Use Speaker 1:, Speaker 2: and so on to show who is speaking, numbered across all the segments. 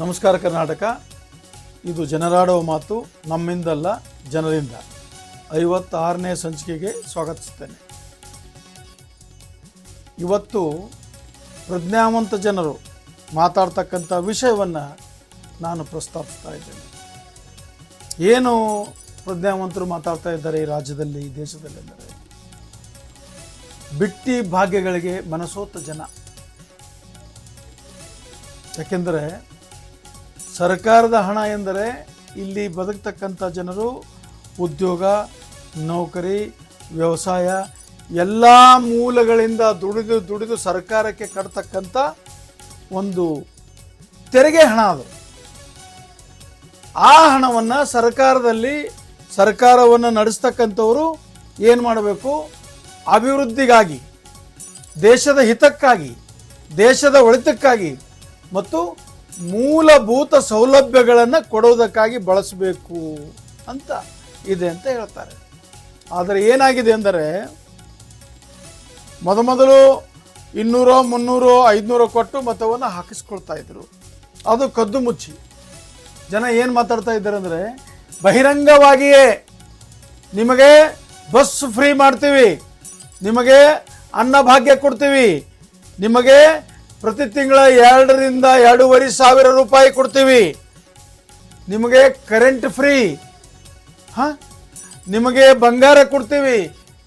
Speaker 1: ನಮಸ್ಕಾರ ಕರ್ನಾಟಕ. ಇದು ಜನರಾಡುವ ಮಾತು, ನಮ್ಮಿಂದಲ್ಲ ಜನರಿಂದ. 56ನೇ ಸಂಚಿಕೆಗೆ ಸ್ವಾಗತಿಸುತ್ತೇನೆ. ಇವತ್ತು ಪ್ರಜ್ಞಾವಂತ ಜನರು ಮಾತಾಡ್ತಕ್ಕಂಥ ವಿಷಯವನ್ನು ನಾನು ಪ್ರಸ್ತಾಪಿಸ್ತಾ ಇದ್ದೇನೆ. ಏನು ಪ್ರಜ್ಞಾವಂತರು ಮಾತಾಡ್ತಾ ಇದ್ದಾರೆ ಈ ರಾಜ್ಯದಲ್ಲಿ, ಈ ದೇಶದಲ್ಲಿ ಅಂದರೆ, ಬಿಟ್ಟಿ ಭಾಗ್ಯಗಳಿಗೆ ಮನಸೋತ ಜನ. ಯಾಕೆಂದರೆ ಸರ್ಕಾರದ ಹಣ ಎಂದರೆ ಇಲ್ಲಿ ಬದುಕ್ತಕ್ಕಂಥ ಜನರು ಉದ್ಯೋಗ, ನೌಕರಿ, ವ್ಯವಸಾಯ ಎಲ್ಲ ಮೂಲಗಳಿಂದ ದುಡಿದು ಸರ್ಕಾರಕ್ಕೆ ಕಟ್ತಕ್ಕಂಥ ಒಂದು ತೆರಿಗೆ ಹಣ ಅದು. ಆ ಹಣವನ್ನು ಸರ್ಕಾರವನ್ನು ನಡೆಸ್ತಕ್ಕಂಥವರು ಏನು ಮಾಡಬೇಕು? ಅಭಿವೃದ್ಧಿಗಾಗಿ, ದೇಶದ ಹಿತಕ್ಕಾಗಿ, ದೇಶದ ಒಳಿತಕ್ಕಾಗಿ ಮತ್ತು ಮೂಲಭೂತ ಸೌಲಭ್ಯಗಳನ್ನು ಕೊಡೋದಕ್ಕಾಗಿ ಬಳಸಬೇಕು ಅಂತ ಇದೆ ಅಂತ ಹೇಳ್ತಾರೆ. ಆದರೆ ಏನಾಗಿದೆ ಅಂದರೆ, ಮೊದಲು 200, 300, 500 ಕೊಟ್ಟು ಮತವನ್ನು ಹಾಕಿಸ್ಕೊಳ್ತಾ ಇದ್ರು. ಅದು ಕದ್ದು ಮುಚ್ಚಿ ಜನ ಏನು ಮಾತಾಡ್ತಾ ಇದ್ದಾರೆ ಅಂದರೆ, ಬಹಿರಂಗವಾಗಿಯೇ ನಿಮಗೆ ಬಸ್ ಫ್ರೀ ಮಾಡ್ತೀವಿ, ನಿಮಗೆ ಅನ್ನಭಾಗ್ಯ ಕೊಡ್ತೀವಿ, ನಿಮಗೆ ಪ್ರತಿ ತಿಂಗಳ 2,000 ರಿಂದ 2,500 ರೂಪಾಯಿ ಕೊಡ್ತೀವಿ, ನಿಮಗೆ ಕರೆಂಟ್ ಫ್ರೀ, ನಿಮಗೆ ಬಂಗಾರ ಕೊಡ್ತೀವಿ,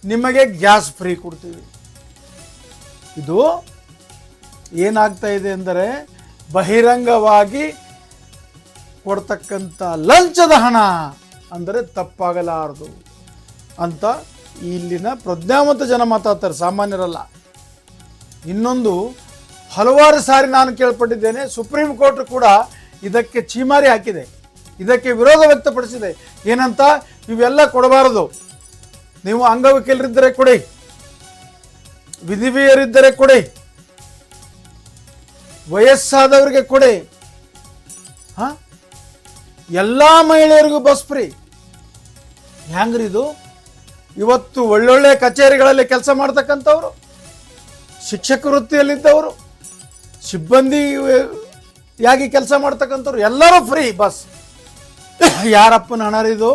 Speaker 1: ನಿಮಗೆ ಗ್ಯಾಸ್ ಫ್ರೀ ಕೊಡ್ತೀವಿ. ಇದು ಏನಾಗ್ತಾ ಇದೆ ಅಂದರೆ, ಬಹಿರಂಗವಾಗಿ ಕೊಡ್ತಕ್ಕಂಥ ಲಂಚದ ಹಣ ಅಂದರೆ ತಪ್ಪಾಗಲಾರದು ಅಂತ ಇಲ್ಲಿನ ಪ್ರಜ್ಞಾವಂತ ಜನ ಮಾತಾಡ್ತಾರೆ, ಸಾಮಾನ್ಯರಲ್ಲ. ಇನ್ನೊಂದು, ಹಲವಾರು ಸಾರಿ ನಾನು ಕೇಳ್ಪಟ್ಟಿದ್ದೇನೆ, ಸುಪ್ರೀಂ ಕೋರ್ಟ್ ಕೂಡ ಇದಕ್ಕೆ ಛೀಮಾರಿ ಹಾಕಿದೆ, ಇದಕ್ಕೆ ವಿರೋಧ ವ್ಯಕ್ತಪಡಿಸಿದೆ. ಏನಂತ? ಇವೆಲ್ಲ ಕೊಡಬಾರದು, ನೀವು ಅಂಗವಿಕಲರಿದ್ದರೆ ಕೊಡಿ, ವಿಧವೆಯರಿದ್ದರೆ ಕೊಡಿ, ವಯಸ್ಸಾದವರಿಗೆ ಕೊಡಿ, ಎಲ್ಲ ಮಹಿಳೆಯರಿಗೂ ಬಸ್ ಫ್ರೀ. ಹ್ಯಾಂಗ್ರಿ ಇದು? ಇವತ್ತು ಒಳ್ಳೊಳ್ಳೆ ಕಚೇರಿಗಳಲ್ಲಿ ಕೆಲಸ ಮಾಡ್ತಕ್ಕಂಥವ್ರು, ಶಿಕ್ಷಕ ವೃತ್ತಿಯಲ್ಲಿದ್ದವರು, ಸಿಬ್ಬಂದಿಯಾಗಿ ಕೆಲಸ ಮಾಡ್ತಕ್ಕಂಥವ್ರು ಎಲ್ಲರೂ ಫ್ರೀ ಬಸ್. ಯಾರಪ್ಪನ ಹಣ ಇದು?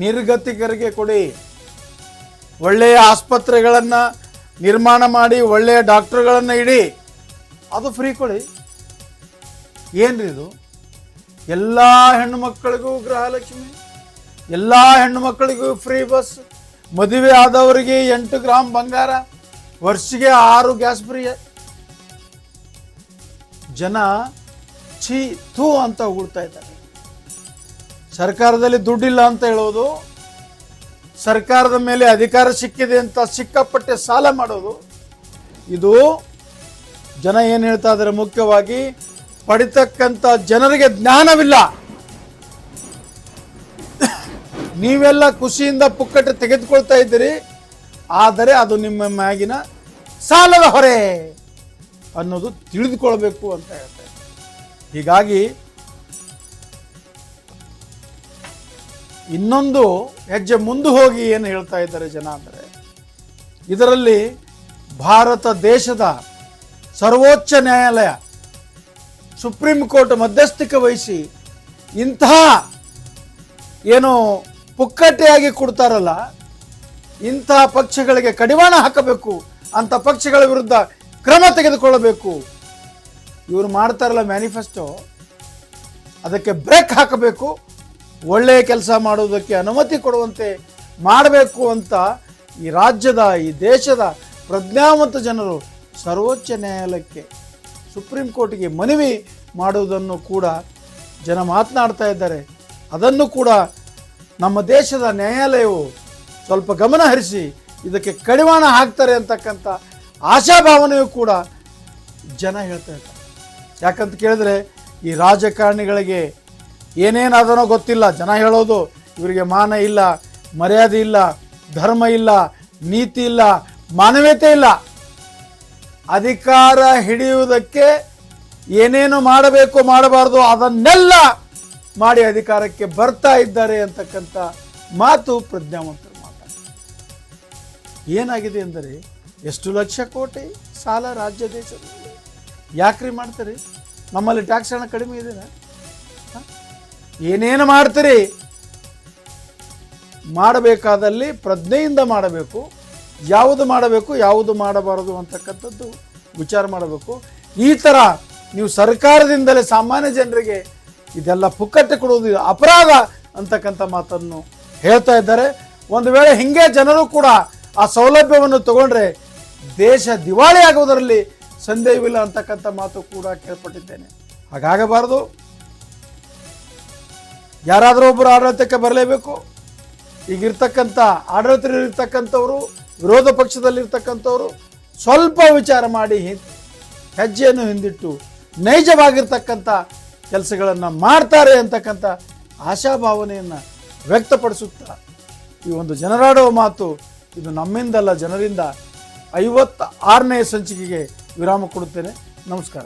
Speaker 1: ನಿರ್ಗತಿಕರಿಗೆ ಕೊಡಿ, ಒಳ್ಳೆಯ ಆಸ್ಪತ್ರೆಗಳನ್ನು ನಿರ್ಮಾಣ ಮಾಡಿ ಒಳ್ಳೆಯ ಡಾಕ್ಟರ್ಗಳನ್ನು ಇಡಿ, ಅದು ಫ್ರೀ ಕೊಡಿ. ಏನ್ರಿ ಇದು? ಎಲ್ಲ ಹೆಣ್ಣು ಮಕ್ಕಳಿಗೂ ಗೃಹಲಕ್ಷ್ಮಿ, ಎಲ್ಲ ಹೆಣ್ಣು ಮಕ್ಕಳಿಗೂ ಫ್ರೀ ಬಸ್, ಮದುವೆ ಆದವರಿಗೆ 8 ಗ್ರಾಮ್ ಬಂಗಾರ, ವರ್ಷಿಗೆ 6 ಗ್ಯಾಸ್ ಫ್ರೀ. ಜನ ಛೀ ಥೂ ಅಂತ ಉಗುಳ್ತಾ ಇದ್ದಾರೆ. ಸರ್ಕಾರದಲ್ಲಿ ದುಡ್ಡಿಲ್ಲ ಅಂತ ಹೇಳೋದು, ಸರ್ಕಾರದ ಮೇಲೆ ಅಧಿಕಾರ ಸಿಕ್ಕಿದೆ ಅಂತ ಸಿಕ್ಕಾಪಟ್ಟೆ ಸಾಲ ಮಾಡೋದು, ಇದು ಜನ ಏನು ಹೇಳ್ತಾ ಇದ್ದಾರೆ? ಮುಖ್ಯವಾಗಿ ಪಡಿತಕ್ಕಂಥ ಜನರಿಗೆ ಜ್ಞಾನವಿಲ್ಲ. ನೀವೆಲ್ಲ ಖುಷಿಯಿಂದ ಪುಕ್ಕಟೆ ತೆಗೆದುಕೊಳ್ತಾ ಇದ್ದೀರಿ, ಆದರೆ ಅದು ನಿಮ್ಮ ಮ್ಯಾಗಿನ ಸಾಲದ ಹೊರೆ ಅನ್ನೋದು ತಿಳಿದುಕೊಳ್ಬೇಕು ಅಂತ ಹೇಳ್ತಾರೆ. ಹೀಗಾಗಿ ಇನ್ನೊಂದು ಹೆಜ್ಜೆ ಮುಂದೆ ಹೋಗಿ ಏನು ಹೇಳ್ತಾ ಇದ್ದಾರೆ ಜನ ಅಂದರೆ, ಇದರಲ್ಲಿ ಭಾರತ ದೇಶದ ಸರ್ವೋಚ್ಚ ನ್ಯಾಯಾಲಯ, ಸುಪ್ರೀಂ ಕೋರ್ಟ್ ಮಧ್ಯಸ್ಥಿಕೆ ವಹಿಸಿ ಇಂತಹ ಏನು ಪುಕ್ಕಟೆಯಾಗಿ ಕೊಡ್ತಾರಲ್ಲ, ಇಂತಹ ಪಕ್ಷಗಳಿಗೆ ಕಡಿವಾಣ ಹಾಕಬೇಕು, ಅಂಥ ಪಕ್ಷಗಳ ವಿರುದ್ಧ ಕ್ರಮ ತೆಗೆದುಕೊಳ್ಳಬೇಕು. ಇವರು ಮಾಡ್ತಾರಲ್ಲ ಮ್ಯಾನಿಫೆಸ್ಟೋ, ಅದಕ್ಕೆ ಬ್ರೇಕ್ ಹಾಕಬೇಕು, ಒಳ್ಳೆಯ ಕೆಲಸ ಮಾಡುವುದಕ್ಕೆ ಅನುಮತಿ ಕೊಡುವಂತೆ ಮಾಡಬೇಕು ಅಂತ ಈ ರಾಜ್ಯದ, ಈ ದೇಶದ ಪ್ರಜ್ಞಾವಂತ ಜನರು ಸರ್ವೋಚ್ಚ ನ್ಯಾಯಾಲಯಕ್ಕೆ, ಸುಪ್ರೀಂ ಕೋರ್ಟ್ಗೆ ಮನವಿ ಮಾಡುವುದನ್ನು ಕೂಡ ಜನ ಮಾತನಾಡ್ತಾ ಇದ್ದಾರೆ. ಅದನ್ನು ಕೂಡ ನಮ್ಮ ದೇಶದ ನ್ಯಾಯಾಲಯವು ಸ್ವಲ್ಪ ಗಮನ ಹರಿಸಿ ಇದಕ್ಕೆ ಕಡಿವಾಣ ಹಾಕ್ತಾರೆ ಅಂತಕ್ಕಂಥ ಆಶಾಭಾವನೆಯೂ ಕೂಡ ಜನ ಹೇಳ್ತಾ ಇದ್ದಾರೆ. ಯಾಕಂತ ಕೇಳಿದ್ರೆ, ಈ ರಾಜಕಾರಣಿಗಳಿಗೆ ಏನೇನಾದನೋ ಗೊತ್ತಿಲ್ಲ. ಜನ ಹೇಳೋದು, ಇವರಿಗೆ ಮಾನ ಇಲ್ಲ, ಮರ್ಯಾದೆ ಇಲ್ಲ, ಧರ್ಮ ಇಲ್ಲ, ನೀತಿ ಇಲ್ಲ, ಮಾನವೀಯತೆ ಇಲ್ಲ. ಅಧಿಕಾರ ಹಿಡಿಯುವುದಕ್ಕೆ ಏನೇನು ಮಾಡಬೇಕು ಮಾಡಬಾರ್ದು ಅದನ್ನೆಲ್ಲ ಮಾಡಿ ಅಧಿಕಾರಕ್ಕೆ ಬರ್ತಾ ಇದ್ದಾರೆ ಅಂತಕ್ಕಂಥ ಮಾತು ಪ್ರಜ್ಞಾವಂತರು ಮಾತಾಡ್ತಾರೆ. ಏನಾಗಿದೆ ಅಂದರೆ, ಎಷ್ಟು ಲಕ್ಷ ಕೋಟಿ ಸಾಲ ರಾಜ್ಯ ದೇಶದಲ್ಲಿ ಯಾಕ್ರಿ ಮಾಡ್ತಾರೆ? ನಮ್ಮಲ್ಲಿ ಟ್ಯಾಕ್ಸ್ ಹಣ ಕಡಿಮೆ ಇದೆಯಾ? ಏನೇನು ಮಾಡ್ತೀರಿ ಮಾಡಬೇಕಾದಲ್ಲಿ ಪ್ರಜ್ಞೆಯಿಂದ ಮಾಡಬೇಕು. ಯಾವುದು ಮಾಡಬೇಕು ಯಾವುದು ಮಾಡಬಾರದು ಅಂತಕ್ಕಂಥದ್ದು ವಿಚಾರ ಮಾಡಬೇಕು. ಈ ಥರ ನೀವು ಸರ್ಕಾರದಿಂದಲೇ ಸಾಮಾನ್ಯ ಜನರಿಗೆ ಇದೆಲ್ಲ ಪುಕ್ಕಟ್ಟೆ ಕೊಡುವುದು ಅಪರಾಧ ಅಂತಕ್ಕಂಥ ಮಾತನ್ನು ಹೇಳ್ತಾ ಇದ್ದಾರೆ. ಒಂದು ವೇಳೆ ಹಿಂಗೆ ಜನರು ಕೂಡ ಆ ಸೌಲಭ್ಯವನ್ನು ತಗೊಂಡ್ರೆ ದೇಶ ದಿವಾಳಿ ಆಗುವುದರಲ್ಲಿ ಸಂದೇಹವಿಲ್ಲ ಅಂತಕ್ಕಂಥ ಮಾತು ಕೂಡ ಕೇಳ್ಪಟ್ಟಿದ್ದೇನೆ. ಹಾಗಾಗಬಾರದು. ಯಾರಾದರೂ ಒಬ್ಬರು ಆಡಳಿತಕ್ಕೆ ಬರಲೇಬೇಕು. ಈಗಿರ್ತಕ್ಕಂಥ ಆಡಳಿತದಲ್ಲಿರ್ತಕ್ಕಂಥವ್ರು, ವಿರೋಧ ಪಕ್ಷದಲ್ಲಿರ್ತಕ್ಕಂಥವ್ರು ಸ್ವಲ್ಪ ವಿಚಾರ ಮಾಡಿ ಹೆಜ್ಜೆಯನ್ನು ಹಿಂದಿಟ್ಟು ನೈಜವಾಗಿರ್ತಕ್ಕಂಥ ಕೆಲಸಗಳನ್ನು ಮಾಡ್ತಾರೆ ಅಂತಕ್ಕಂಥ ಆಶಾಭಾವನೆಯನ್ನು ವ್ಯಕ್ತಪಡಿಸುತ್ತಾ ಈ ಒಂದು ಜನರಾಡುವ ಮಾತು ಇದು ನಮ್ಮಿಂದಲ್ಲ ಜನರಿಂದ 56ನೇ ಸಂಚಿಕೆಗೆ ವಿರಾಮ ಕೊಡುತ್ತೇನೆ. ನಮಸ್ಕಾರ.